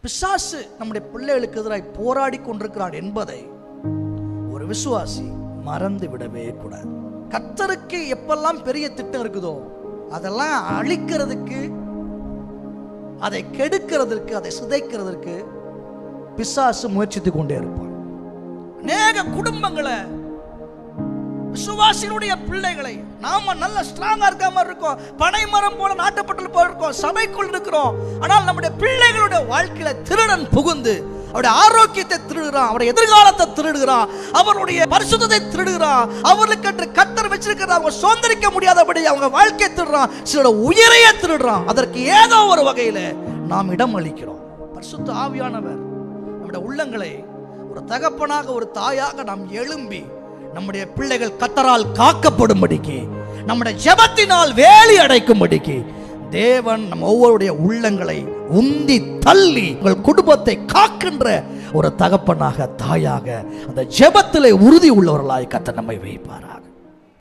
பிசாசு நம்முடைய பிள்ளைகளுக்கு எதிராக போராடி கொண்டிருக்கிறான் என்பதை ஒரு விசுவாசி மறந்து விடவே கூடாது. கர்த்தருக்கு எப்பெல்லாம் பெரிய திட்டம் இருக்குதோ அதெல்லாம் அழிக்கிறதுக்கு, அதை கெடுக்கிறதுக்கு, அதை சிதைக்கிறதுக்கு பிசாசு முயற்சித்து கொண்டே இருப்பான். அநேக குடும்பங்களை, விசுவாசிகளுடைய பிள்ளைகளை நாம நல்ல ஸ்ட்ராங்கா இருக்க மாதிரி இருக்கோம், பனை மரம் போல நாட்டப்பட்டு போல இருக்கோம், சபைக்குள் இருக்கிறோம். ஆனால் நம்முடைய பிள்ளைகளுடைய வாழ்க்கையில திருடன் புகுந்து அவருடைய ஆரோக்கியத்தை திருடுகிறான், அவருடைய எதிர்காலத்தை திருடுகிறான், அவருடைய பரிசுத்தத்தை திருடுகிறான், அவர்களுக்கு கர்த்தர் வச்சிருக்கிறத அவங்க சுதந்திரிக்க முடியாதபடி அவங்க வாழ்க்கையை திருடுறான், சிலோட உயிரையே திருடுறான். அதற்கு ஏதோ ஒரு வகையில நாம் இடம் அளிக்கிறோம். பரிசுத்த ஆவியானவர் நம்முடைய உள்ளங்களை ஒரு தகப்பனாக, ஒரு தாயாக நாம் எழும்பி நம்முடைய பிள்ளைகள் கர்த்தரால் காக்கப்படும்படிக்கு, நம்முடைய ஜெபத்தினால் வேலி அடைக்கும்படிக்கு தேவன் நம்ம ஒவ்வொருடைய உள்ளங்களை உந்தி தள்ளி உங்கள் குடும்பத்தை காக்கின்ற ஒரு தகப்பனாக, தாயாக, அந்த ஜெபத்திலே உறுதி உள்ளவர்களாய் கர்த்தர் நம்மை வைப்பாராக.